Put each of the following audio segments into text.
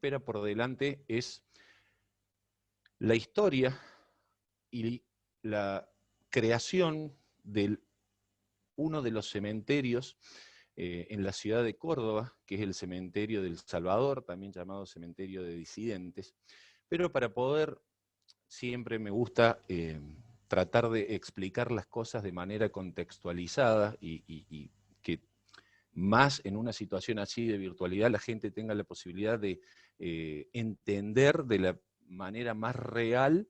espera por delante es la historia y la creación de uno de los cementerios en la ciudad de Córdoba, que es el cementerio del Salvador, también llamado cementerio de disidentes. Pero para poder, siempre me gusta tratar de explicar las cosas de manera contextualizada y que más en una situación así de virtualidad la gente tenga la posibilidad de entender de la manera más real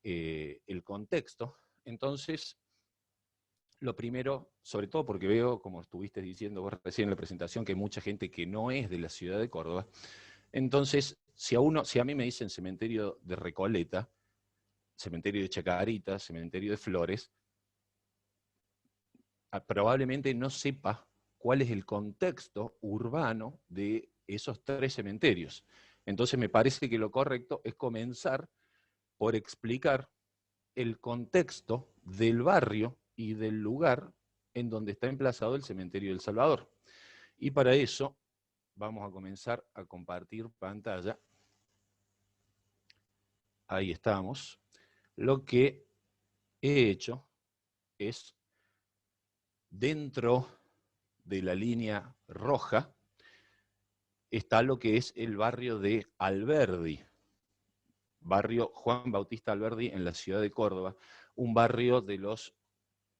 el contexto. Entonces, lo primero, sobre todo porque veo, como estuviste diciendo vos recién en la presentación, que hay mucha gente que no es de la ciudad de Córdoba. Entonces, si a mí me dicen cementerio de Recoleta, cementerio de Chacarita, cementerio de Flores, probablemente no sepa cuál es el contexto urbano de esos tres cementerios. Entonces me parece que lo correcto es comenzar por explicar el contexto del barrio y del lugar en donde está emplazado el cementerio del Salvador. Y para eso vamos a comenzar a compartir pantalla. Ahí estamos. Lo que he hecho es, dentro de la línea roja, está lo que es el barrio de Alberdi, barrio Juan Bautista Alberdi en la ciudad de Córdoba, un barrio de los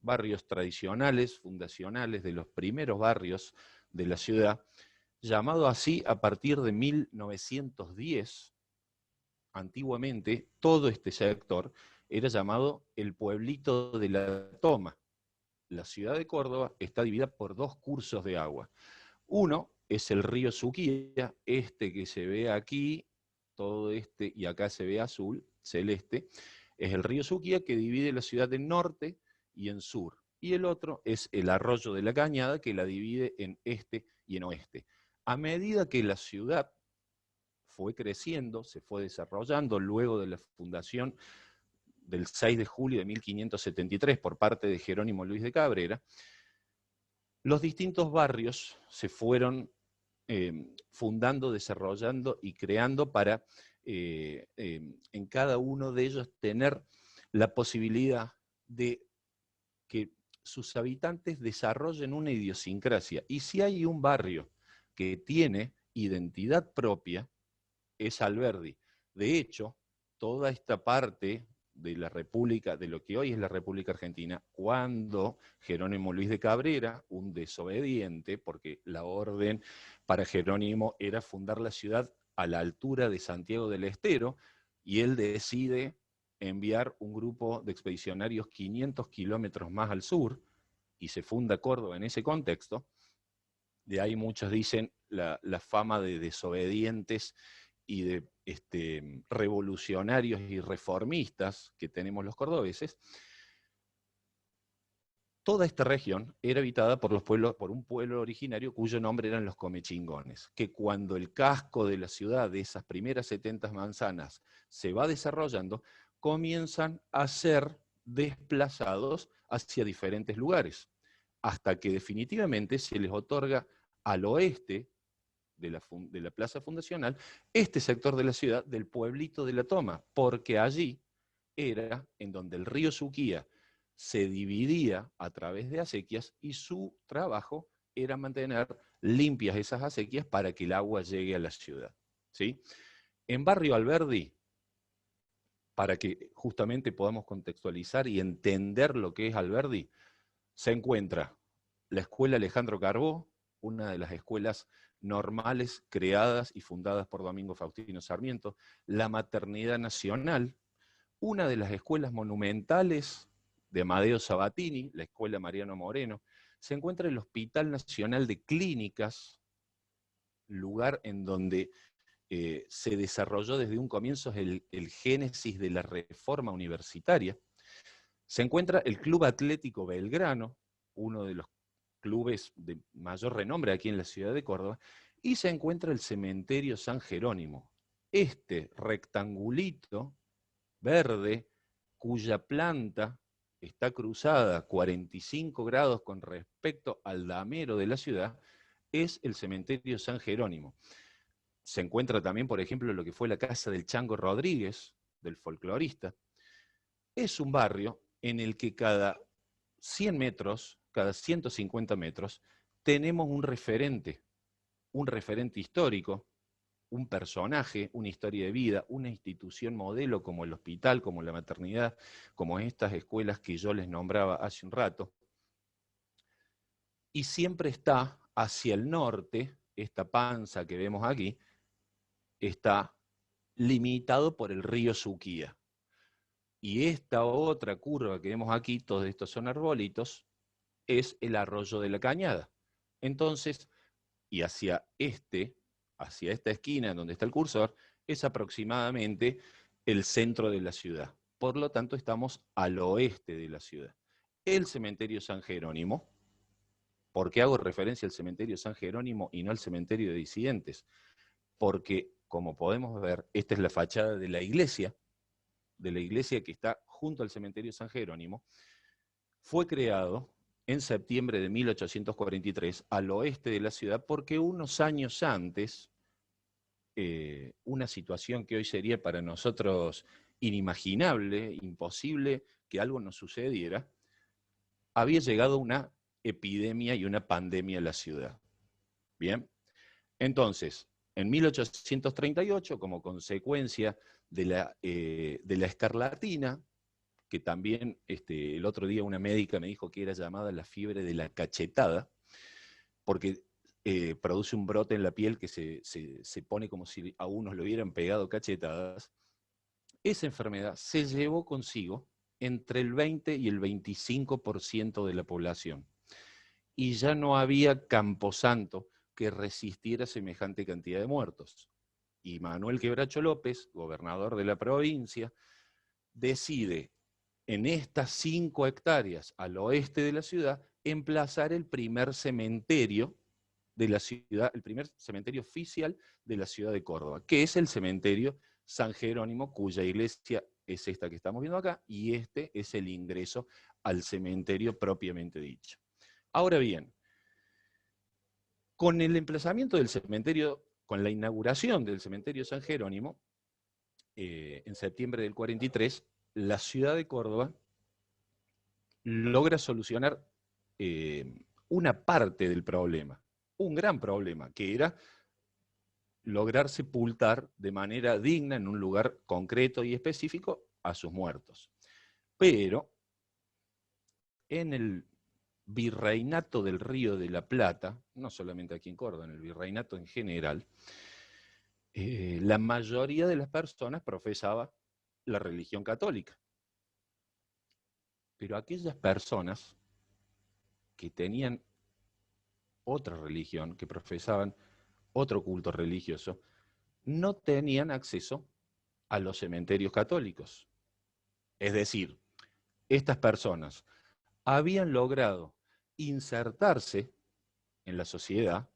barrios tradicionales, fundacionales, de los primeros barrios de la ciudad, llamado así a partir de 1910. Antiguamente, todo este sector era llamado el pueblito de la Toma. La ciudad de Córdoba está dividida por dos cursos de agua. Uno es el río Suquía, este que se ve aquí, todo este, y acá se ve azul, celeste, es el río Suquía que divide la ciudad en norte y en sur. Y el otro es el arroyo de la Cañada que la divide en este y en oeste. A medida que la ciudad fue creciendo, se fue desarrollando luego de la fundación del 6 de julio de 1573 por parte de Jerónimo Luis de Cabrera, los distintos barrios se fueron fundando, desarrollando y creando para en cada uno de ellos tener la posibilidad de que sus habitantes desarrollen una idiosincrasia. Y si hay un barrio que tiene identidad propia, es Alberdi. De hecho, toda esta parte de la República, de lo que hoy es la República Argentina, cuando Jerónimo Luis de Cabrera, un desobediente, porque la orden para Jerónimo era fundar la ciudad a la altura de Santiago del Estero, y él decide enviar un grupo de expedicionarios 500 kilómetros más al sur, y se funda Córdoba en ese contexto. De ahí muchos dicen la fama de desobedientes y de revolucionarios y reformistas que tenemos los cordobeses. Toda esta región era habitada por un pueblo originario cuyo nombre eran los comechingones, que cuando el casco de la ciudad, de esas primeras 70 manzanas, se va desarrollando, comienzan a ser desplazados hacia diferentes lugares, hasta que definitivamente se les otorga al oeste de la plaza fundacional este sector de la ciudad del pueblito de la Toma, porque allí era en donde el río Suquía se dividía a través de acequias y su trabajo era mantener limpias esas acequias para que el agua llegue a la ciudad, ¿sí? En Barrio Alberdi, para que justamente podamos contextualizar y entender lo que es Alberdi, se encuentra la Escuela Alejandro Carbó, una de las escuelas normales creadas y fundadas por Domingo Faustino Sarmiento, la Maternidad Nacional, una de las escuelas monumentales de Amadeo Sabatini, la Escuela Mariano Moreno, se encuentra el Hospital Nacional de Clínicas, lugar en donde se desarrolló desde un comienzo el génesis de la reforma universitaria. Se encuentra el Club Atlético Belgrano, uno de los clubes de mayor renombre aquí en la ciudad de Córdoba, y se encuentra el Cementerio San Jerónimo. Este rectangulito verde, cuya planta está cruzada 45 grados con respecto al damero de la ciudad, es el Cementerio San Jerónimo. se encuentra también, por ejemplo, lo que fue la casa del Chango Rodríguez, del folclorista. Es un barrio en el que cada 100 metros, cada 150 metros, tenemos un referente histórico, un personaje, una historia de vida, una institución modelo como el hospital, como la maternidad, como estas escuelas que yo les nombraba hace un rato. Y siempre está hacia el norte, esta panza que vemos aquí, está limitado por el río Suquía. Y esta otra curva que vemos aquí, todos estos son arbolitos, es el arroyo de la Cañada. Entonces, y hacia esta esquina donde está el cursor, es aproximadamente el centro de la ciudad. Por lo tanto, estamos al oeste de la ciudad. El cementerio San Jerónimo, ¿por qué hago referencia al cementerio San Jerónimo y no al cementerio de disidentes? Porque, como podemos ver, esta es la fachada de la iglesia que está junto al cementerio San Jerónimo. Fue creado en septiembre de 1843 al oeste de la ciudad porque unos años antes, una situación que hoy sería para nosotros inimaginable, imposible que algo nos sucediera, había llegado una epidemia y una pandemia a la ciudad. Bien, entonces, en 1838, como consecuencia de la escarlatina, que también el otro día una médica me dijo que era llamada la fiebre de la cachetada, porque produce un brote en la piel que se pone como si a unos le hubieran pegado cachetadas. Esa enfermedad se llevó consigo entre el 20 y el 25% de la población. Y ya no había camposanto que resistiera semejante cantidad de muertos. Y Manuel Quebracho López, gobernador de la provincia, decide en estas 5 hectáreas al oeste de la ciudad emplazar el primer cementerio de la ciudad, el primer cementerio oficial de la ciudad de Córdoba, que es el cementerio San Jerónimo, cuya iglesia es esta que estamos viendo acá, y este es el ingreso al cementerio propiamente dicho. Ahora bien, con el emplazamiento del cementerio, con la inauguración del cementerio San Jerónimo, en septiembre del 43, la ciudad de Córdoba logra solucionar una parte del problema, un gran problema, que era lograr sepultar de manera digna en un lugar concreto y específico a sus muertos. Pero en el virreinato del Río de la Plata, no solamente aquí en Córdoba, en el virreinato en general, la mayoría de las personas profesaba la religión católica. Pero aquellas personas que tenían otra religión, que profesaban otro culto religioso, no tenían acceso a los cementerios católicos. Es decir, estas personas habían logrado insertarse en la sociedad,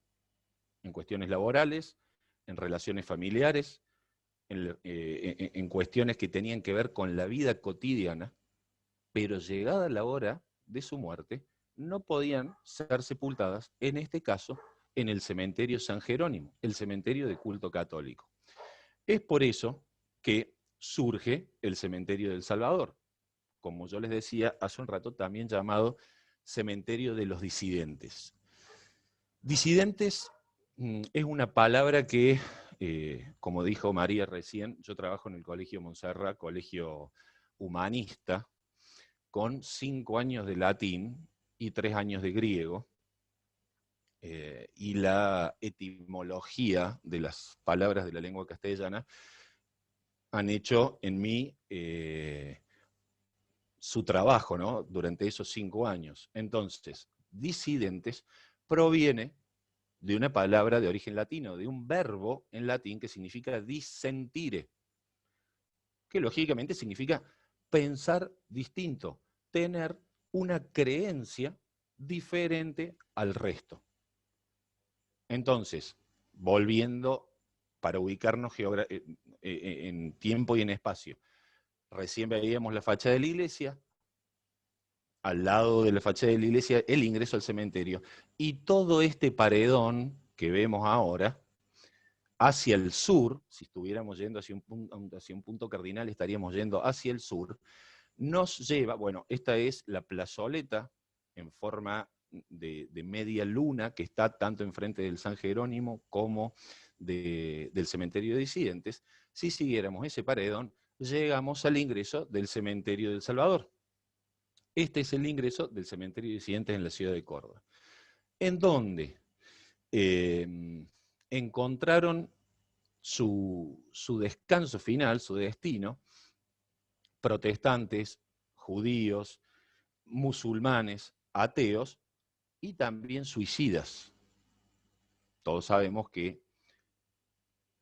en cuestiones laborales, en relaciones familiares, en cuestiones que tenían que ver con la vida cotidiana, pero llegada la hora de su muerte, no podían ser sepultadas, en este caso, en el cementerio San Jerónimo, el cementerio de culto católico. Es por eso que surge el cementerio del Salvador, como yo les decía hace un rato, también llamado cementerio de los disidentes. Disidentes es una palabra que, como dijo María recién, yo trabajo en el Colegio Montserrat, colegio humanista, con 5 años de latín y 3 años de griego, y la etimología de las palabras de la lengua castellana han hecho en mí su trabajo, ¿no? Durante esos 5 años. Entonces, disidentes proviene de una palabra de origen latino, de un verbo en latín que significa dissentire, que lógicamente significa pensar distinto, tener una creencia diferente al resto. Entonces, volviendo para ubicarnos en tiempo y en espacio, recién veíamos la fachada de la iglesia, al lado de la fachada de la iglesia el ingreso al cementerio, y todo este paredón que vemos ahora hacia el sur, si estuviéramos yendo hacia un punto cardinal, estaríamos yendo hacia el sur, nos lleva, bueno, esta es la plazoleta en forma de media luna que está tanto enfrente del San Jerónimo como del cementerio de Disidentes. Si siguiéramos ese paredón, llegamos al ingreso del cementerio del Salvador. Este es el ingreso del cementerio de Disidentes en la ciudad de Córdoba, en donde encontraron su descanso final, su destino, protestantes, judíos, musulmanes, ateos y también suicidas. Todos sabemos que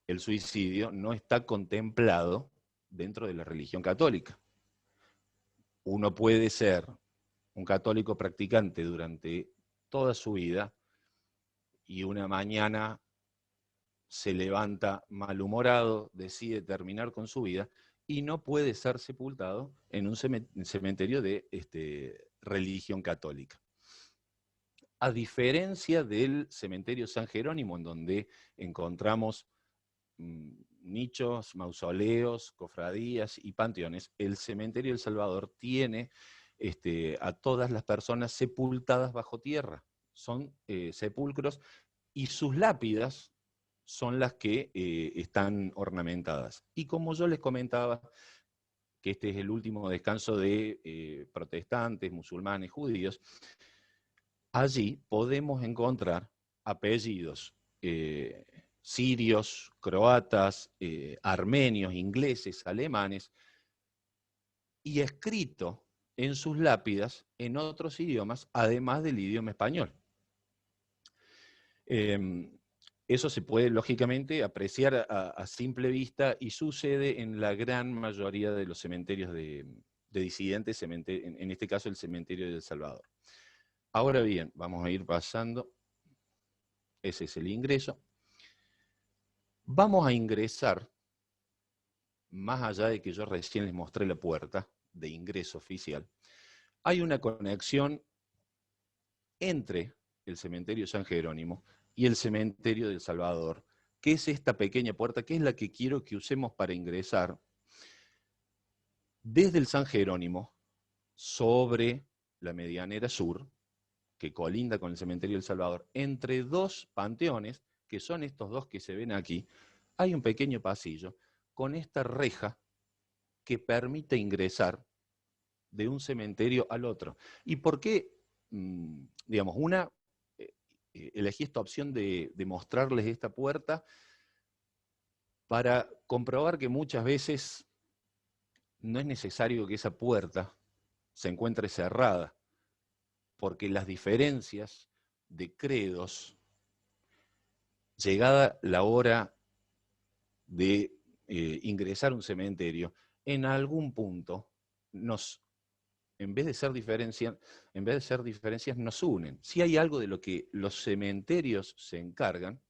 el suicidio no está contemplado dentro de la religión católica. Uno puede ser un católico practicante durante toda su vida y una mañana se levanta malhumorado, decide terminar con su vida y no puede ser sepultado en un cementerio de religión católica. A diferencia del cementerio San Jerónimo, en donde encontramos nichos, mausoleos, cofradías y panteones, el cementerio del Salvador tiene a todas las personas sepultadas bajo tierra. Son sepulcros y sus lápidas son las que están ornamentadas. Y como yo les comentaba, que este es el último descanso de protestantes, musulmanes, judíos, allí podemos encontrar apellidos sirios, croatas, armenios, ingleses, alemanes, y escrito en sus lápidas en otros idiomas, además del idioma español. Eso se puede, lógicamente, apreciar a simple vista y sucede en la gran mayoría de los cementerios de disidentes, en este caso el cementerio de El Salvador. Ahora bien, vamos a ir pasando. Ese es el ingreso. Vamos a ingresar, más allá de que yo recién les mostré la puerta de ingreso oficial, hay una conexión entre el cementerio San Jerónimo y el cementerio del Salvador, que es esta pequeña puerta, que es la que quiero que usemos para ingresar desde el San Jerónimo sobre la medianera sur, que colinda con el cementerio del Salvador, entre dos panteones, que son estos dos que se ven aquí, hay un pequeño pasillo con esta reja que permite ingresar de un cementerio al otro. ¿Y por qué, digamos, elegí esta opción de mostrarles esta puerta? Para comprobar que muchas veces no es necesario que esa puerta se encuentre cerrada, porque las diferencias de credos, llegada la hora de ingresar a un cementerio, en algún punto en vez de ser diferencias, nos unen. Si hay algo de lo que los cementerios se encargan,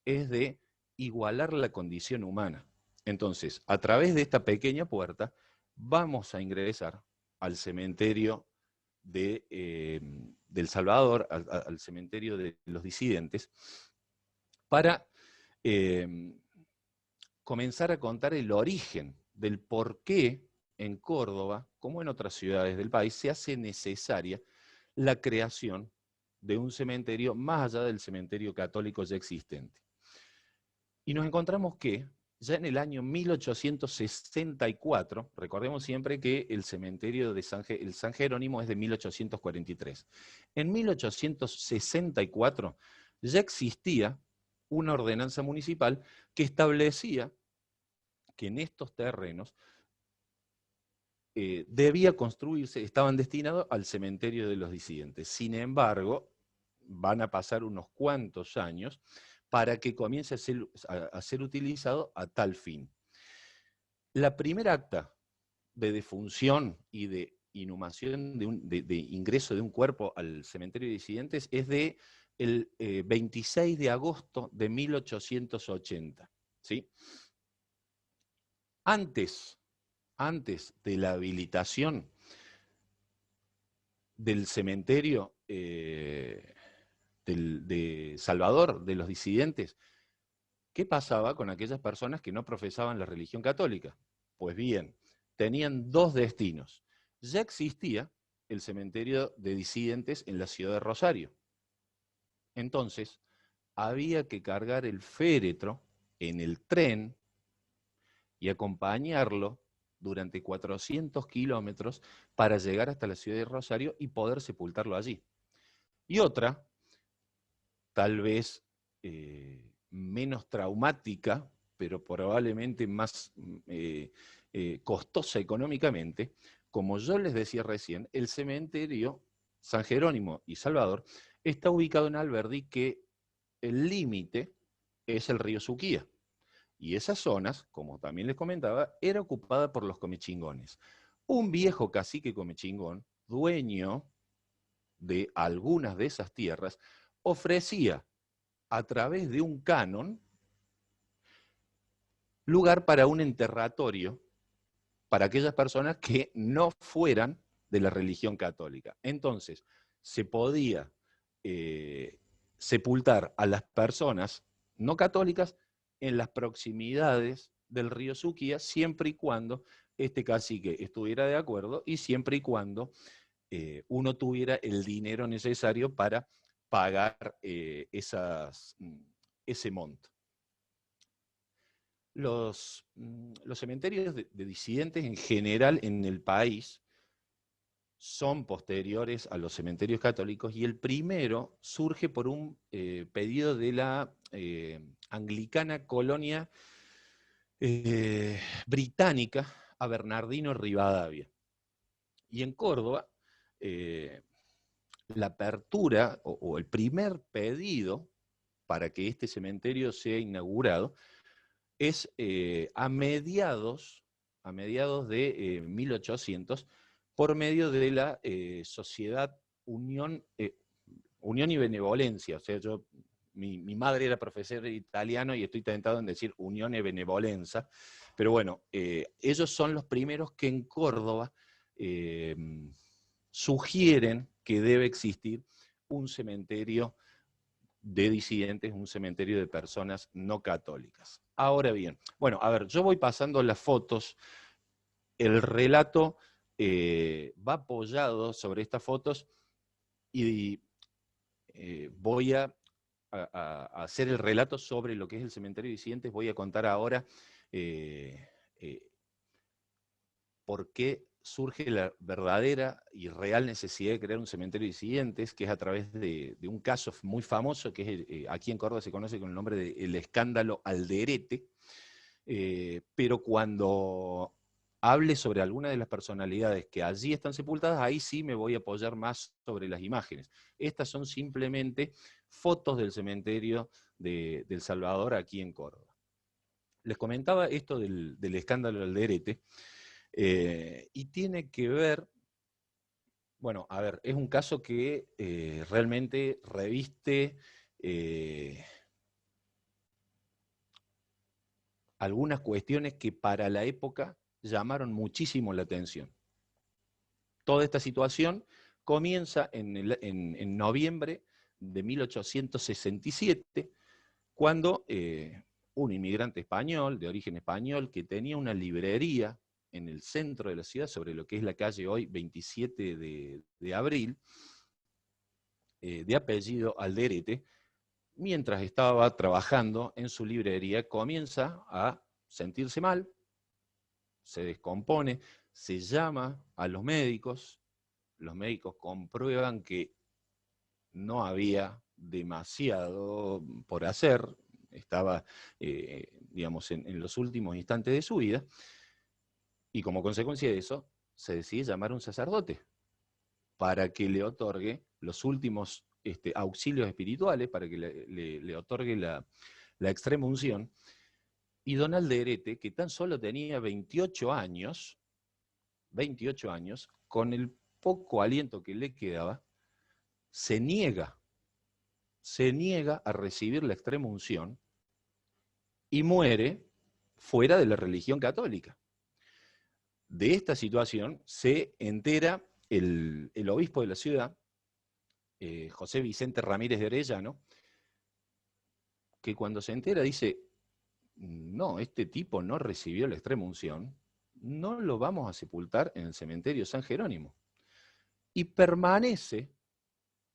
es de igualar la condición humana. Entonces, a través de esta pequeña puerta, vamos a ingresar al cementerio del Salvador, al cementerio de los disidentes, para comenzar a contar el origen del por qué en Córdoba, como en otras ciudades del país, se hace necesaria la creación de un cementerio más allá del cementerio católico ya existente. Y nos encontramos que ya en el año 1864, recordemos siempre que el cementerio de el San Jerónimo es de 1843, en 1864 ya existía una ordenanza municipal que establecía que en estos terrenos debía construirse, estaban destinados al cementerio de los disidentes. Sin embargo, van a pasar unos cuantos años para que comience a ser utilizado a tal fin. La primera acta de defunción y de inhumación, de ingreso de un cuerpo al cementerio de disidentes es de el 26 de agosto de 1880. ¿Sí? Antes de la habilitación del cementerio de Salvador, de los disidentes, ¿Qué pasaba con aquellas personas que no profesaban la religión católica? Pues bien, tenían dos destinos. Ya existía el cementerio de disidentes en la ciudad de Rosario. Entonces, había que cargar el féretro en el tren y acompañarlo durante 400 kilómetros para llegar hasta la ciudad de Rosario y poder sepultarlo allí. Y otra, tal vez menos traumática, pero probablemente más costosa económicamente, como yo les decía recién, el cementerio San Jerónimo y Salvador está ubicado en Alberdi, que el límite es el río Suquía. Y esas zonas, como también les comentaba, era ocupada por los comechingones. Un viejo cacique comechingón, dueño de algunas de esas tierras, ofrecía a través de un canon lugar para un enterratorio para aquellas personas que no fueran de la religión católica. Entonces, se podía sepultar a las personas no católicas en las proximidades del río Suquía, siempre y cuando este cacique estuviera de acuerdo y siempre y cuando uno tuviera el dinero necesario para pagar ese monto. Los cementerios de disidentes en general en el país son posteriores a los cementerios católicos, y el primero surge por un pedido de la anglicana colonia británica a Bernardino Rivadavia. Y en Córdoba, la apertura o el primer pedido para que este cementerio sea inaugurado es a mediados de 1800, por medio de la Sociedad Unión y Benevolencia. O sea, mi madre era profesora de italiano y estoy tentado en decir Unión y Benevolenza, pero bueno, ellos son los primeros que en Córdoba sugieren que debe existir un cementerio de disidentes, un cementerio de personas no católicas. Ahora bien, bueno, a ver, yo voy pasando las fotos, el relato va apoyado sobre estas fotos y voy a hacer el relato sobre lo que es el cementerio de disidentes. Voy a contar ahora eh, eh, por qué surge la verdadera y real necesidad de crear un cementerio de disidentes, que es a través de un caso muy famoso, que es, aquí en Córdoba se conoce con el nombre de el escándalo Alderete, pero cuando hable sobre alguna de las personalidades que allí están sepultadas, ahí sí me voy a apoyar más sobre las imágenes. Estas son simplemente fotos del cementerio de El Salvador aquí en Córdoba. Les comentaba esto del escándalo Alderete, y tiene que ver, bueno, a ver, es un caso que realmente reviste algunas cuestiones que para la época llamaron muchísimo la atención. Toda esta situación comienza en noviembre de 1867, cuando un inmigrante español, de origen español, que tenía una librería en el centro de la ciudad, sobre lo que es la calle hoy 27 de abril, de apellido Alderete, mientras estaba trabajando en su librería, comienza a sentirse mal, se descompone, se llama a los médicos comprueban que no había demasiado por hacer, estaba, digamos, en los últimos instantes de su vida, y como consecuencia de eso, se decide llamar a un sacerdote para que le otorgue los últimos auxilios espirituales, para que le otorgue la extrema unción. Y don Alderete, que tan solo tenía 28 años, con el poco aliento que le quedaba, se niega a recibir la extrema unción y muere fuera de la religión católica. De esta situación se entera el obispo de la ciudad, José Vicente Ramírez de Orellano, que cuando se entera dice: no, este tipo no recibió la extrema unción, no lo vamos a sepultar en el cementerio San Jerónimo. Y permanece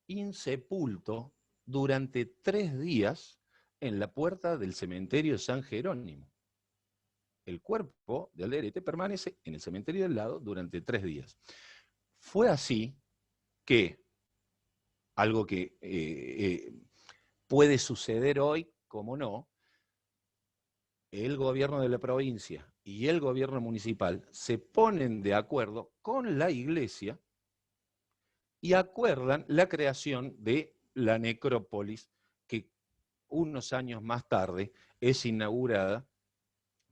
insepulto durante 3 días en la puerta del cementerio San Jerónimo. El cuerpo de Alderete permanece en el cementerio del lado durante 3 días. Fue así que, algo que puede suceder hoy, como no, el gobierno de la provincia y el gobierno municipal se ponen de acuerdo con la iglesia y acuerdan la creación de la necrópolis, que unos años más tarde es inaugurada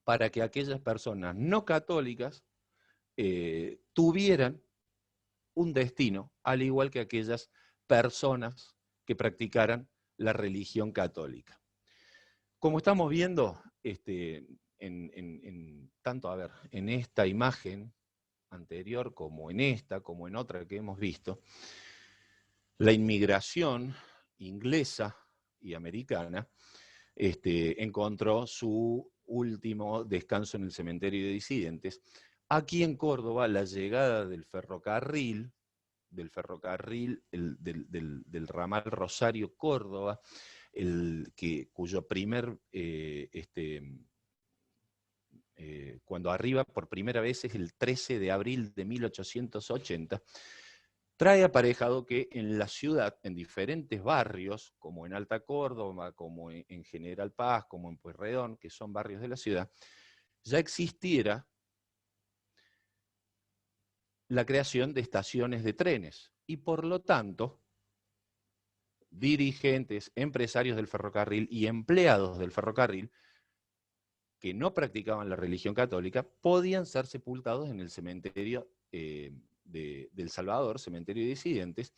para que aquellas personas no católicas tuvieran un destino, al igual que aquellas personas que practicaran la religión católica. Como estamos viendo, tanto, a ver, en esta imagen anterior como en esta, como en otra que hemos visto, la inmigración inglesa y americana encontró su último descanso en el cementerio de disidentes. Aquí en Córdoba, la llegada del ferrocarril, del ramal Rosario-Córdoba, cuyo primer, cuando arriba por primera vez es el 13 de abril de 1880, trae aparejado que en la ciudad, en diferentes barrios, como en Alta Córdoba, como en General Paz, como en Pueyrredón, que son barrios de la ciudad, ya existiera la creación de estaciones de trenes. Y por lo tanto, dirigentes, empresarios del ferrocarril y empleados del ferrocarril que no practicaban la religión católica podían ser sepultados en el cementerio del Salvador, cementerio de disidentes,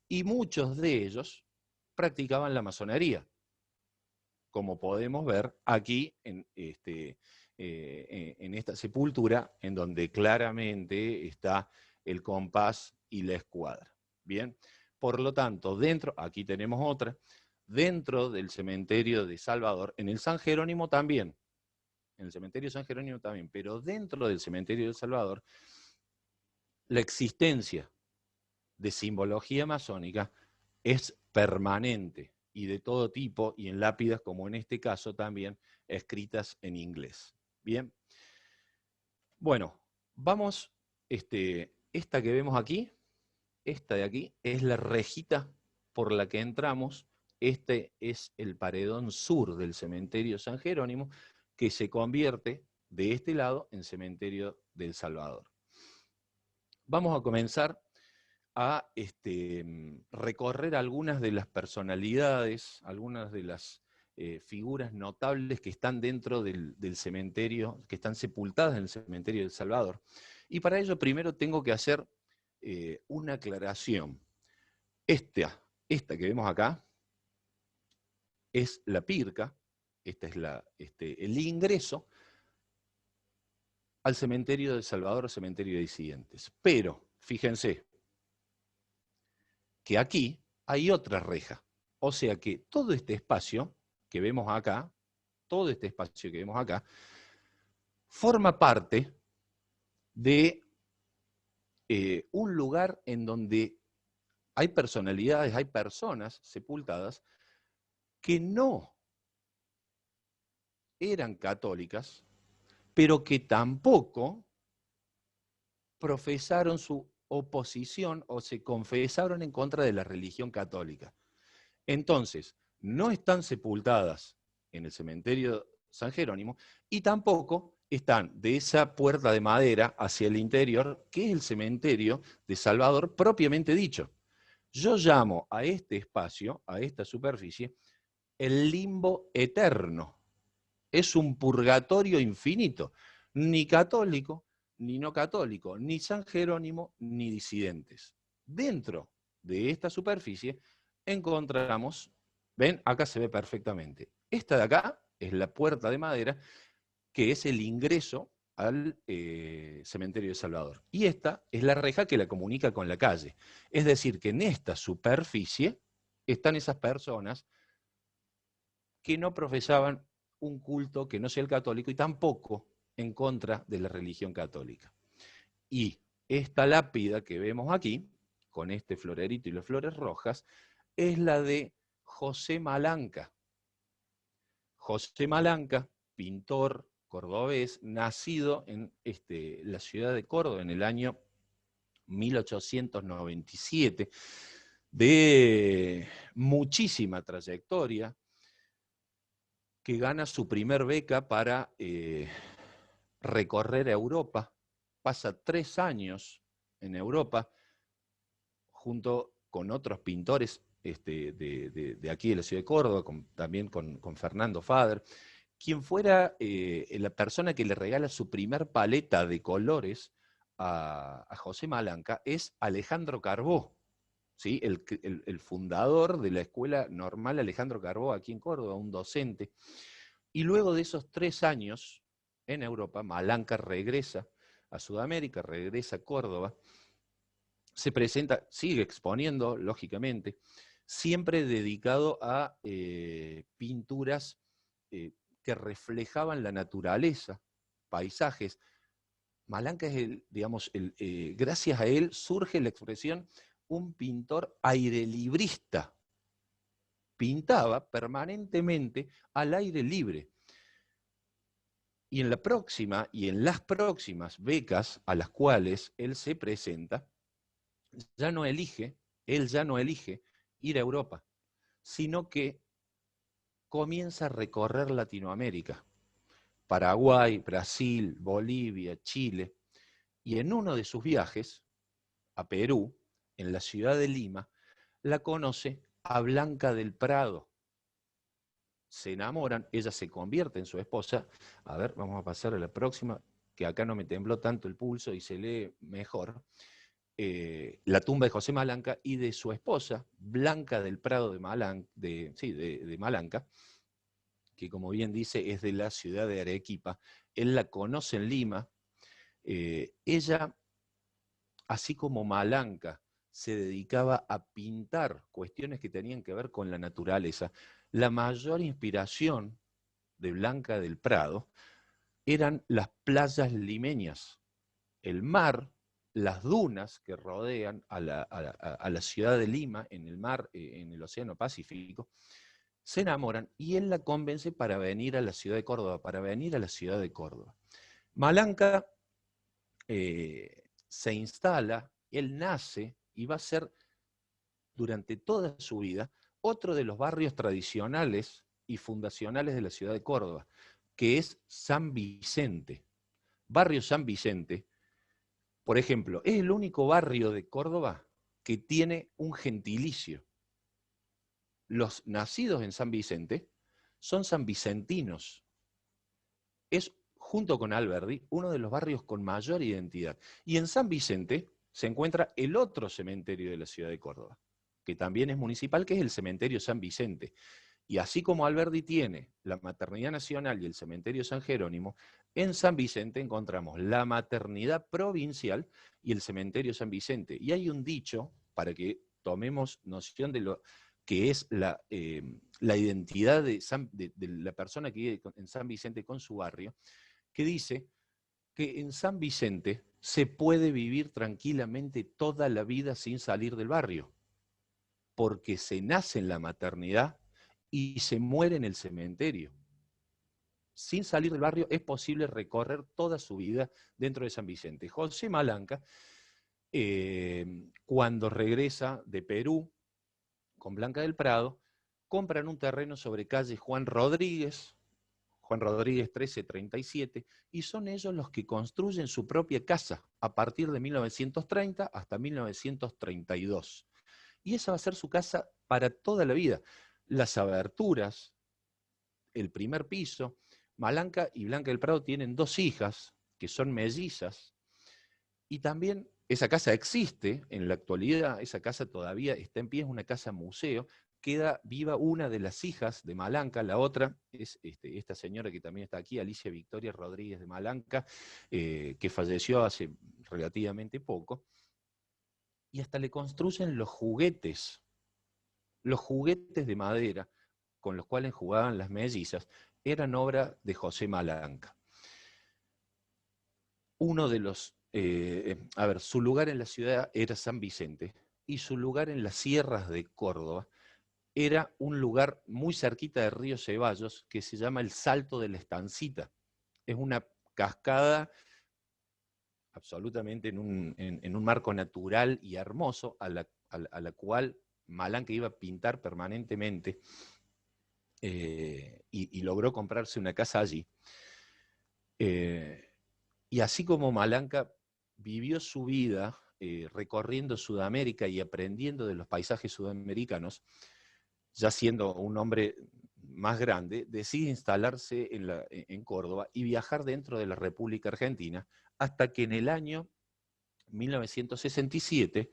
y muchos de ellos practicaban la masonería, como podemos ver aquí en esta sepultura, en donde claramente está el compás y la escuadra. Bien, por lo tanto, aquí tenemos otra, dentro del cementerio de Salvador, en el San Jerónimo también, en el cementerio de San Jerónimo también, pero dentro del cementerio de Salvador, la existencia de simbología masónica es permanente y de todo tipo, y en lápidas, como en este caso también, escritas en inglés. Bien. Bueno, vamos, esta que vemos aquí, esta de aquí, es la rejita por la que entramos. Este es el paredón sur del cementerio San Jerónimo, que se convierte de este lado en cementerio del Salvador. Vamos a comenzar a recorrer algunas de las personalidades, algunas de las figuras notables que están dentro del cementerio, que están sepultadas en el cementerio del Salvador. Y para ello primero tengo que hacer una aclaración. Esta que vemos acá es la pirca, esta es el ingreso al cementerio del Salvador, cementerio de disidentes. Pero, fíjense, que aquí hay otra reja. O sea que todo este espacio que vemos acá, forma parte de un lugar en donde hay personalidades, hay personas sepultadas que no eran católicas, pero que tampoco profesaron su oposición o se confesaron en contra de la religión católica. Entonces, no están sepultadas en el cementerio San Jerónimo y tampoco están de esa puerta de madera hacia el interior, que es el cementerio de Salvador propiamente dicho. Yo llamo a este espacio, a esta superficie, el limbo eterno. Es un purgatorio infinito. Ni católico, ni no católico, ni San Jerónimo, ni disidentes. Dentro de esta superficie encontramos, ven, acá se ve perfectamente. Esta de acá es la puerta de madera, que es el ingreso al cementerio de Salvador. Y esta es la reja que la comunica con la calle. Es decir, que en esta superficie están esas personas que no profesaban un culto que no sea el católico y tampoco en contra de la religión católica. Y esta lápida que vemos aquí, con este florerito y las flores rojas, es la de José Malanca. José Malanca, pintor cordobés, nacido en la ciudad de Córdoba en el año 1897, de muchísima trayectoria, que gana su primer beca para recorrer Europa, pasa 3 años en Europa, junto con otros pintores de aquí de la ciudad de Córdoba, también con Fernando Fader, quien fuera la persona que le regala su primer paleta de colores a José Malanca es Alejandro Carbó, ¿sí? El fundador de la Escuela Normal Alejandro Carbó aquí en Córdoba, un docente. Y luego de esos 3 años en Europa, Malanca regresa a Sudamérica, regresa a Córdoba, se presenta, sigue exponiendo, lógicamente, siempre dedicado a pinturas que reflejaban la naturaleza, paisajes. Malanca es gracias a él surge la expresión un pintor airelibrista. Pintaba permanentemente al aire libre. Y en la próxima y en las próximas becas a las cuales él se presenta, él ya no elige ir a Europa, sino que comienza a recorrer Latinoamérica, Paraguay, Brasil, Bolivia, Chile, y en uno de sus viajes a Perú, en la ciudad de Lima, la conoce a Blanca del Prado. Se enamoran, ella se convierte en su esposa. A ver, vamos a pasar a la próxima, que acá no me tembló tanto el pulso y se lee mejor. La tumba de José Malanca y de su esposa, Blanca del Prado de Malanca, que como bien dice es de la ciudad de Arequipa. Él la conoce en Lima. Ella, así como Malanca, se dedicaba a pintar cuestiones que tenían que ver con la naturaleza. La mayor inspiración de Blanca del Prado eran las playas limeñas, el mar, las dunas que rodean a la ciudad de Lima, en el mar, en el Océano Pacífico. Se enamoran y él la convence para venir a la ciudad de Córdoba, Malanca se instala, él nace y va a ser durante toda su vida otro de los barrios tradicionales y fundacionales de la ciudad de Córdoba, que es San Vicente. Barrio San Vicente, por ejemplo, es el único barrio de Córdoba que tiene un gentilicio. Los nacidos en San Vicente son sanvicentinos. Es, junto con Alberdi, uno de los barrios con mayor identidad. Y en San Vicente se encuentra el otro cementerio de la ciudad de Córdoba, que también es municipal, que es el cementerio San Vicente. Y así como Alberdi tiene la Maternidad Nacional y el cementerio San Jerónimo, en San Vicente encontramos la Maternidad Provincial y el cementerio San Vicente. Y hay un dicho, para que tomemos noción de lo que es la identidad de la persona que vive en San Vicente con su barrio, que dice que en San Vicente se puede vivir tranquilamente toda la vida sin salir del barrio, porque se nace en la maternidad y se muere en el cementerio. Sin salir del barrio es posible recorrer toda su vida dentro de San Vicente. José Malanca, cuando regresa de Perú con Blanca del Prado, compran un terreno sobre calle Juan Rodríguez 1337, y son ellos los que construyen su propia casa a partir de 1930 hasta 1932. Y esa va a ser su casa para toda la vida. Las aberturas, el primer piso, Malanca y Blanca del Prado tienen 2 hijas, que son mellizas, y también esa casa existe en la actualidad, esa casa todavía está en pie, es una casa museo, queda viva una de las hijas de Malanca, la otra es esta señora que también está aquí, Alicia Victoria Rodríguez de Malanca, que falleció hace relativamente poco, y hasta le construyen los juguetes de madera con los cuales jugaban las mellizas, eran obra de José Malanca. Uno de los, su lugar en la ciudad era San Vicente, y su lugar en las sierras de Córdoba era un lugar muy cerquita de Río Ceballos que se llama el Salto de la Estancita. Es una cascada absolutamente en un marco natural y hermoso a la cual Malanca iba a pintar permanentemente, y logró comprarse una casa allí. Y así como Malanca vivió su vida recorriendo Sudamérica y aprendiendo de los paisajes sudamericanos, ya siendo un hombre más grande, decide instalarse en Córdoba y viajar dentro de la República Argentina, hasta que en el año 1967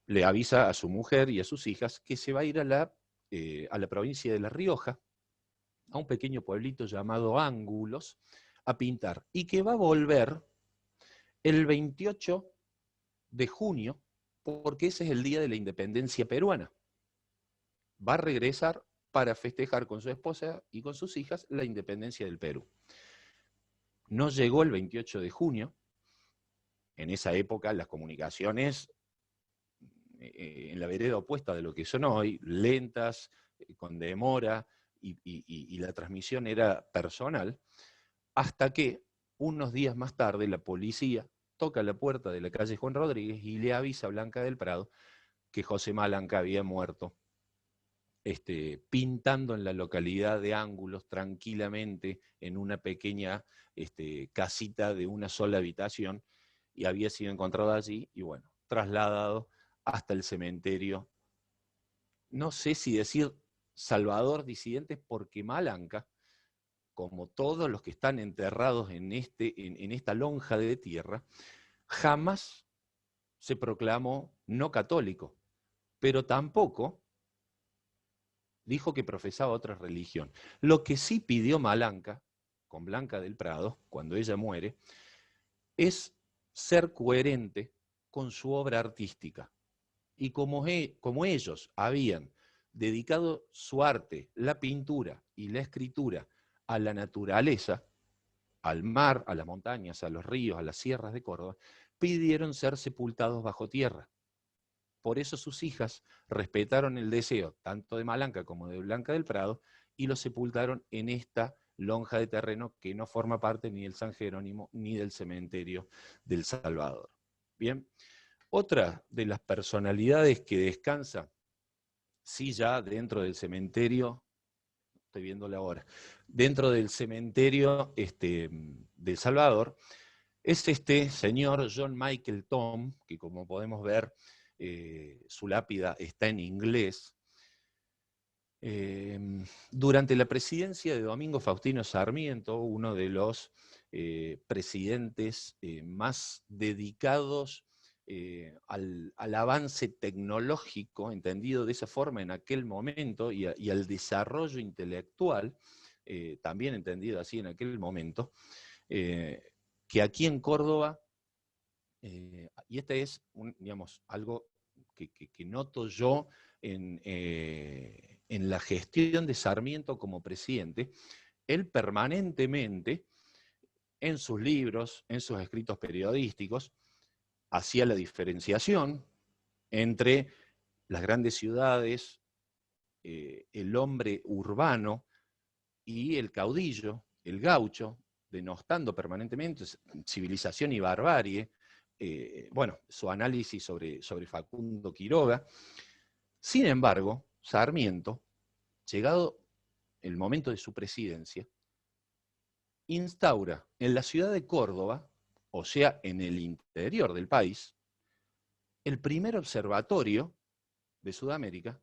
le avisa a su mujer y a sus hijas que se va a ir a la provincia de La Rioja, a un pequeño pueblito llamado Ángulos, a pintar, y que va a volver el 28 de junio, porque ese es el día de la independencia peruana. Va a regresar para festejar con su esposa y con sus hijas la independencia del Perú. No llegó el 28 de junio. En esa época las comunicaciones, en la vereda opuesta de lo que son hoy, lentas, con demora, y la transmisión era personal, hasta que unos días más tarde la policía toca la puerta de la calle Juan Rodríguez y le avisa a Blanca del Prado que José Malanca había muerto, pintando en la localidad de Ángulos tranquilamente en una pequeña casita de una sola habitación, y había sido encontrado allí y bueno, trasladado hasta el cementerio. No sé si decir Salvador Disidentes, porque Malanca, como todos los que están enterrados en esta lonja de tierra, jamás se proclamó no católico, pero tampoco dijo que profesaba otra religión. Lo que sí pidió Malanca, con Blanca del Prado, cuando ella muere, es ser coherente con su obra artística. Y como ellos habían dedicado su arte, la pintura y la escritura, a la naturaleza, al mar, a las montañas, a los ríos, a las sierras de Córdoba, pidieron ser sepultados bajo tierra. Por eso sus hijas respetaron el deseo tanto de Malanca como de Blanca del Prado y los sepultaron en esta lonja de terreno que no forma parte ni del San Jerónimo ni del cementerio del Salvador. Bien, otra de las personalidades que descansa, sí, ya dentro del cementerio, estoy viéndole ahora, dentro del cementerio del Salvador, es este señor John Michael Tom, que como podemos ver, su lápida está en inglés. Durante la presidencia de Domingo Faustino Sarmiento, uno de los presidentes más dedicados al avance tecnológico, entendido de esa forma en aquel momento, y al desarrollo intelectual, también entendido así en aquel momento, que aquí en Córdoba, y este es algo que noto yo en la gestión de Sarmiento como presidente, él permanentemente, en sus libros, en sus escritos periodísticos, hacía la diferenciación entre las grandes ciudades, el hombre urbano y el caudillo, el gaucho, denostando permanentemente civilización y barbarie. Su análisis sobre Facundo Quiroga. Sin embargo, Sarmiento, llegado el momento de su presidencia, instaura en la ciudad de Córdoba, o sea, en el interior del país, el primer observatorio de Sudamérica,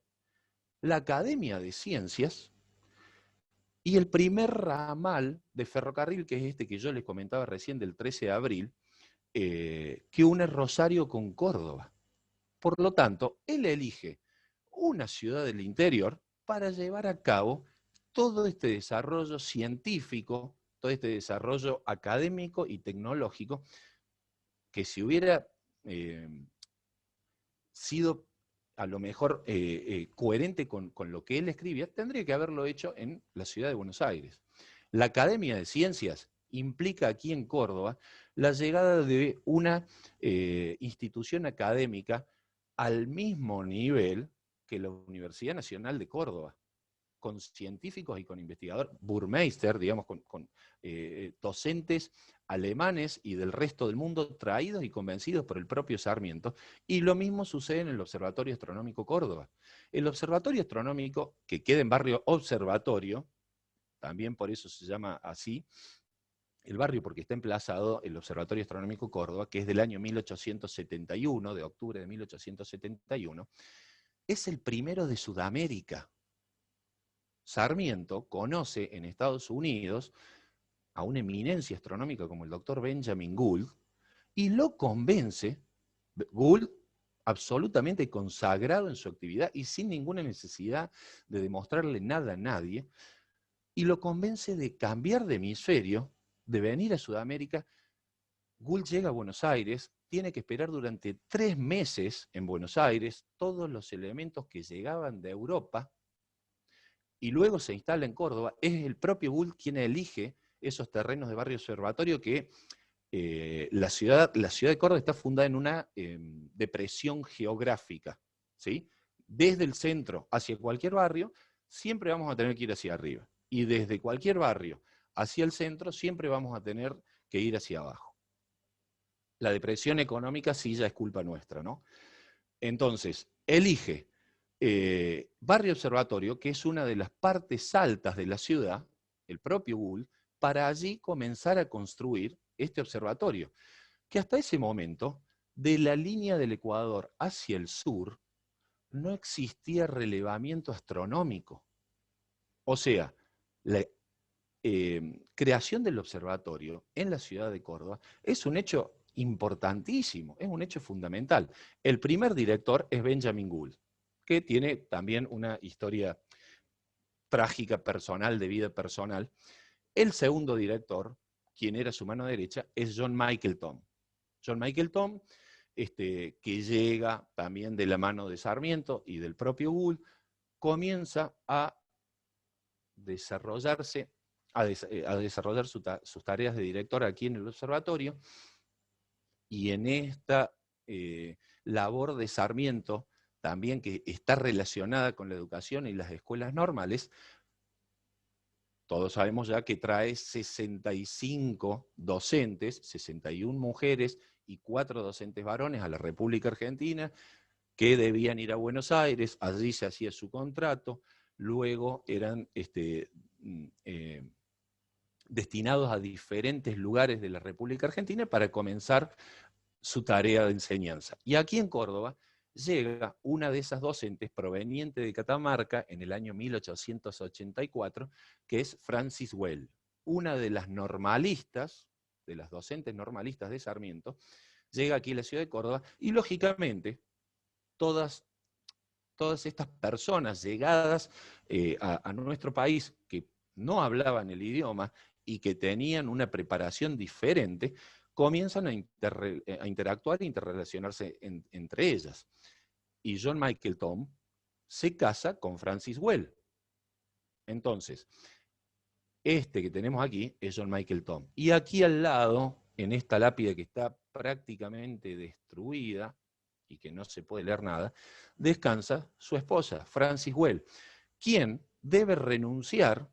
la Academia de Ciencias y el primer ramal de ferrocarril, que es este que yo les comentaba recién del 13 de abril, que une Rosario con Córdoba. Por lo tanto, él elige una ciudad del interior para llevar a cabo todo este desarrollo científico, todo este desarrollo académico y tecnológico, que si hubiera sido a lo mejor coherente con lo que él escribía, tendría que haberlo hecho en la ciudad de Buenos Aires. La Academia de Ciencias implica aquí en Córdoba la llegada de una institución académica al mismo nivel que la Universidad Nacional de Córdoba, con científicos y con investigadores, Burmeister, digamos, con docentes alemanes y del resto del mundo traídos y convencidos por el propio Sarmiento, y lo mismo sucede en el Observatorio Astronómico Córdoba. El Observatorio Astronómico, que queda en barrio Observatorio, también por eso se llama así, el barrio porque está emplazado el Observatorio Astronómico Córdoba, que es del año 1871, de octubre de 1871, es el primero de Sudamérica. Sarmiento conoce en Estados Unidos a una eminencia astronómica como el doctor Benjamin Gould y lo convence, Gould absolutamente consagrado en su actividad y sin ninguna necesidad de demostrarle nada a nadie, y lo convence de cambiar de hemisferio, de venir a Sudamérica. Gould llega a Buenos Aires, tiene que esperar durante 3 meses en Buenos Aires todos los elementos que llegaban de Europa, y luego se instala en Córdoba. Es el propio Gould quien elige esos terrenos de barrio observatorio que la ciudad de Córdoba está fundada en una depresión geográfica, ¿sí? Desde el centro hacia cualquier barrio, siempre vamos a tener que ir hacia arriba. Y desde cualquier barrio hacia el centro, siempre vamos a tener que ir hacia abajo. La depresión económica sí ya es culpa nuestra, ¿no? Entonces, elige Barrio Observatorio, que es una de las partes altas de la ciudad, el propio Gould, para allí comenzar a construir este observatorio, que hasta ese momento, de la línea del Ecuador hacia el sur, no existía relevamiento astronómico. O sea, la creación del observatorio en la ciudad de Córdoba es un hecho importantísimo, es un hecho fundamental. El primer director es Benjamin Gould, que tiene también una historia trágica personal, de vida personal. El segundo director, quien era su mano derecha, es John Michael Thom. John Michael Thom, que llega también de la mano de Sarmiento y del propio Gould, comienza a desarrollarse, a desarrollar sus tareas de director aquí en el observatorio, y en esta labor de Sarmiento, también que está relacionada con la educación y las escuelas normales, todos sabemos ya que trae 65 docentes, 61 mujeres y 4 docentes varones a la República Argentina, que debían ir a Buenos Aires, allí se hacía su contrato, luego eran destinados a diferentes lugares de la República Argentina para comenzar su tarea de enseñanza. Y aquí en Córdoba llega una de esas docentes proveniente de Catamarca en el año 1884, que es Francis Well, una de las normalistas, de las docentes normalistas de Sarmiento, llega aquí a la ciudad de Córdoba y lógicamente todas estas personas llegadas a nuestro país que no hablaban el idioma y que tenían una preparación diferente, comienzan a interactuar e interrelacionarse entre ellas. Y John Michael Thom se casa con Francis Well. Entonces, este que tenemos aquí es John Michael Thom. Y aquí al lado, en esta lápida que está prácticamente destruida y que no se puede leer nada, descansa su esposa, Francis Well, quien debe renunciar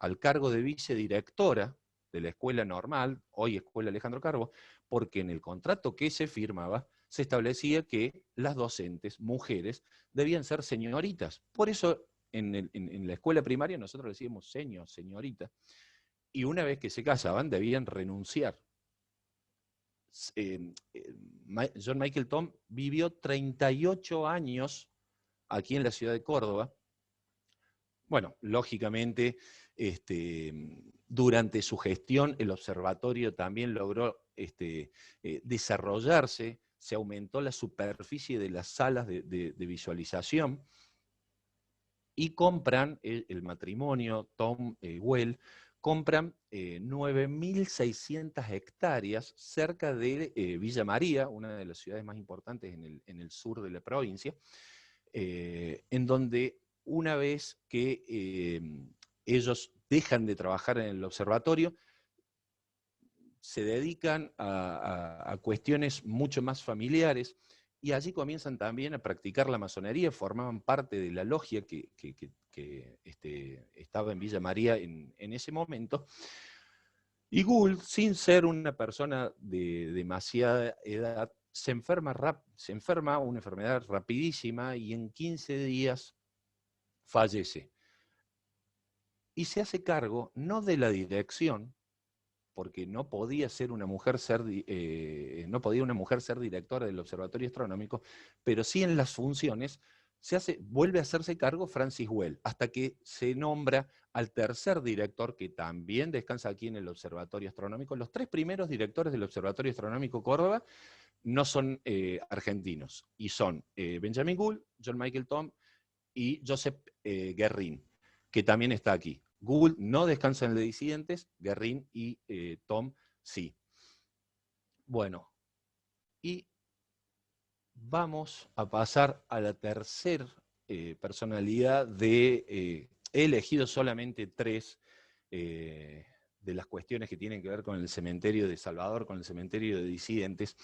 al cargo de vicedirectora de la escuela normal, hoy Escuela Alejandro Carbo, porque en el contrato que se firmaba se establecía que las docentes, mujeres, debían ser señoritas. Por eso en la escuela primaria nosotros le decíamos señor, señorita, y una vez que se casaban debían renunciar. John Michael Thom vivió 38 años aquí en la ciudad de Córdoba. Bueno, lógicamente, durante su gestión el observatorio también logró desarrollarse, se aumentó la superficie de las salas de visualización, y compran, el matrimonio Thom Well, compran 9.600 hectáreas cerca de Villa María, una de las ciudades más importantes en el sur de la provincia, en donde una vez que ellos dejan de trabajar en el observatorio, se dedican a cuestiones mucho más familiares, y allí comienzan también a practicar la masonería, formaban parte de la logia que estaba en Villa María en ese momento. Y Gould, sin ser una persona de demasiada edad, se enferma una enfermedad rapidísima y en 15 días fallece. Y se hace cargo no de la dirección, porque no podía una mujer ser directora del Observatorio Astronómico, pero sí en las funciones vuelve a hacerse cargo Francis Well, hasta que se nombra al tercer director, que también descansa aquí en el Observatorio Astronómico. Los 3 primeros directores del Observatorio Astronómico Córdoba no son argentinos, y son Benjamin Gould, John Michael Thom y Joseph Guerin, que también está aquí. Gould no descansa en el de disidentes, Guerin y Thom sí. Bueno, y vamos a pasar a la tercera personalidad he elegido solamente 3 de las cuestiones que tienen que ver con el cementerio de Salvador, con el cementerio de disidentes,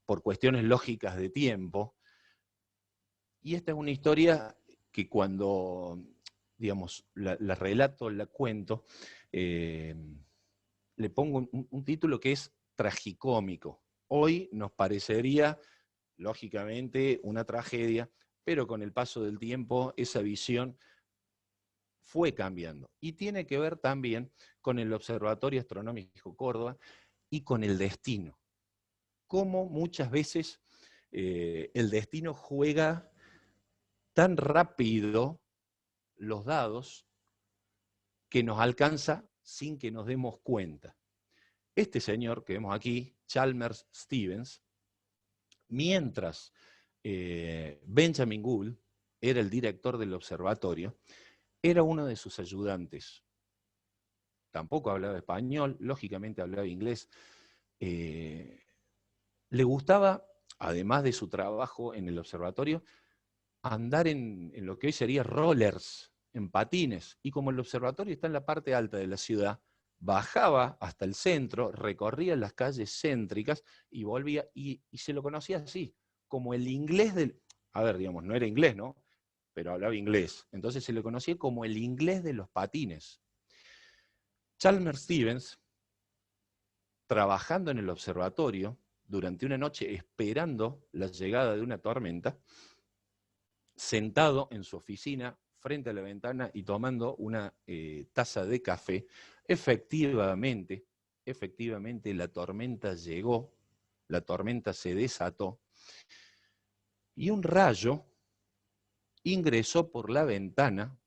por cuestiones lógicas de tiempo. Y esta es una historia que cuando, digamos, la relato, la cuento, le pongo un título que es tragicómico. Hoy nos parecería, lógicamente, una tragedia, pero con el paso del tiempo esa visión fue cambiando. Y tiene que ver también con el Observatorio Astronómico Córdoba y con el destino. Cómo muchas veces el destino juega tan rápido los dados que nos alcanza sin que nos demos cuenta. Este señor que vemos aquí, Chalmers Stevens, mientras Benjamin Gould era el director del observatorio, era uno de sus ayudantes. Tampoco hablaba español, lógicamente hablaba inglés. Le gustaba, además de su trabajo en el observatorio, andar en lo que hoy sería rollers, en patines, y como el observatorio está en la parte alta de la ciudad, bajaba hasta el centro, recorría las calles céntricas y volvía, y se lo conocía así, como el inglés del... A ver, digamos, no era inglés, ¿no? Pero hablaba inglés. Entonces se le conocía como el inglés de los patines. Chalmers Stevens, trabajando en el observatorio, durante una noche esperando la llegada de una tormenta, sentado en su oficina, frente a la ventana y tomando una taza de café, efectivamente la tormenta llegó, la tormenta se desató, y un rayo ingresó por la ventana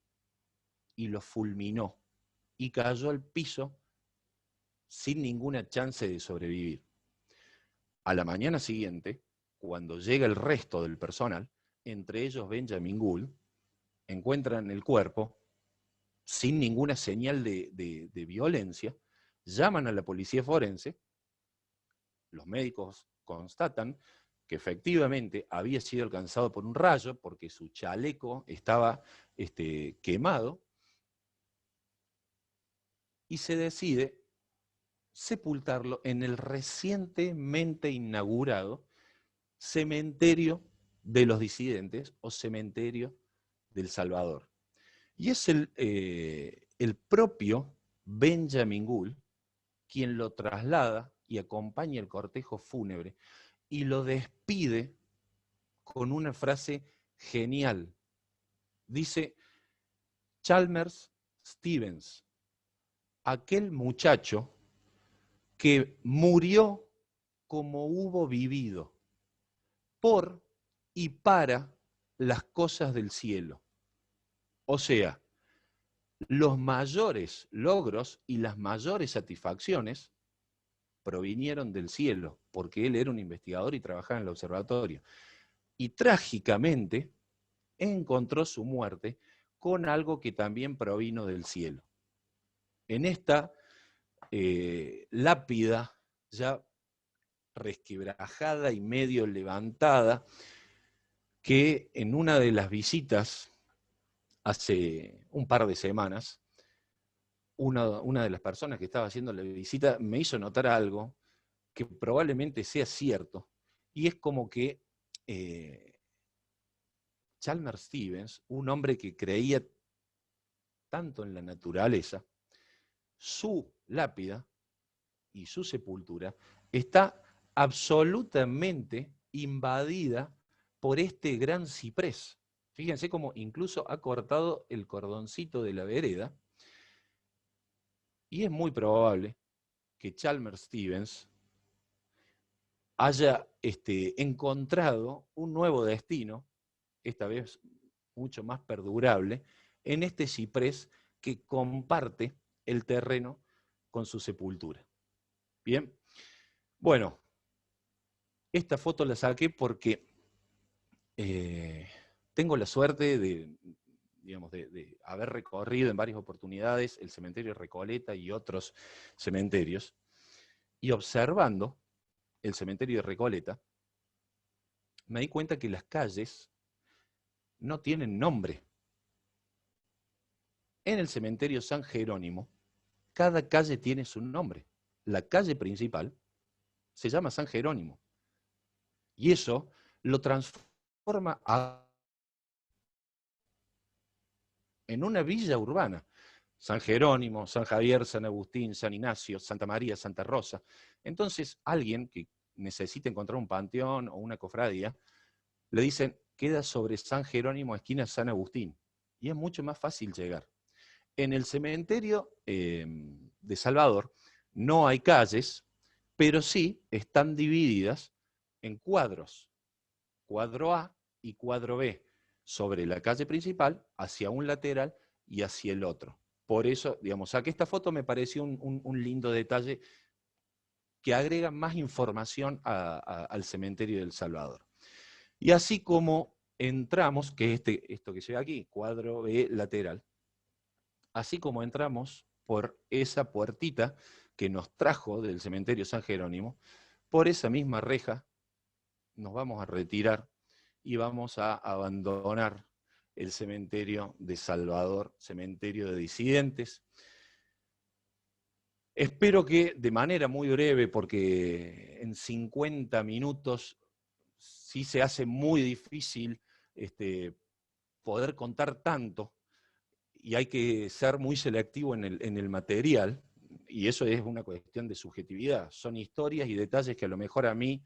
y lo fulminó, y cayó al piso sin ninguna chance de sobrevivir. A la mañana siguiente, cuando llega el resto del personal, entre ellos Benjamin Gould, encuentran el cuerpo sin ninguna señal de violencia, llaman a la policía forense, los médicos constatan que efectivamente había sido alcanzado por un rayo porque su chaleco estaba quemado, y se decide sepultarlo en el recientemente inaugurado cementerio de los disidentes o cementerio del Salvador. Y es el propio Benjamin Gould quien lo traslada y acompaña el cortejo fúnebre y lo despide con una frase genial. Dice: Chalmers Stevens, aquel muchacho que murió como hubo vivido, por y para las cosas del cielo. O sea, los mayores logros y las mayores satisfacciones provinieron del cielo, porque él era un investigador y trabajaba en el observatorio. Y trágicamente encontró su muerte con algo que también provino del cielo. En esta lápida ya resquebrajada y medio levantada, que en una de las visitas, hace un par de semanas, una de las personas que estaba haciendo la visita me hizo notar algo que probablemente sea cierto, y es como que Chalmers Stevens, un hombre que creía tanto en la naturaleza, su lápida y su sepultura está absolutamente invadida por este gran ciprés. Fíjense cómo incluso ha cortado el cordoncito de la vereda, y es muy probable que Chalmers Stevens haya encontrado un nuevo destino, esta vez mucho más perdurable, en este ciprés que comparte el terreno con su sepultura. Bien, bueno, esta foto la saqué porque tengo la suerte de haber recorrido en varias oportunidades el cementerio Recoleta y otros cementerios, y observando el cementerio de Recoleta, me di cuenta que las calles no tienen nombre. En el cementerio San Jerónimo, cada calle tiene su nombre. La calle principal se llama San Jerónimo, y eso lo transforma en una villa urbana. San Jerónimo, San Javier, San Agustín, San Ignacio, Santa María, Santa Rosa. Entonces, alguien que necesita encontrar un panteón o una cofradía, le dicen, queda sobre San Jerónimo, esquina San Agustín. Y es mucho más fácil llegar. En el cementerio de Salvador no hay calles, pero sí están divididas en cuadros. Cuadro A y cuadro B, sobre la calle principal, hacia un lateral y hacia el otro. Por eso, digamos, saqué esta foto, me pareció un lindo detalle que agrega más información al cementerio del Salvador. Y así como entramos, que es esto que se ve aquí, cuadro B lateral, así como entramos por esa puertita que nos trajo del cementerio San Jerónimo, por esa misma reja nos vamos a retirar y vamos a abandonar el cementerio de Salvador, cementerio de disidentes. Espero que de manera muy breve, porque en 50 minutos sí se hace muy difícil poder contar tanto, y hay que ser muy selectivo en el material, y eso es una cuestión de subjetividad. Son historias y detalles que a lo mejor a mí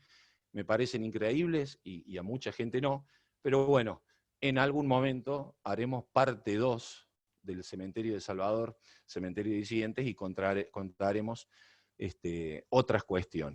me parecen increíbles y a mucha gente no, pero bueno, en algún momento haremos parte 2 del cementerio de Salvador, cementerio de disidentes, y contaremos otras cuestiones.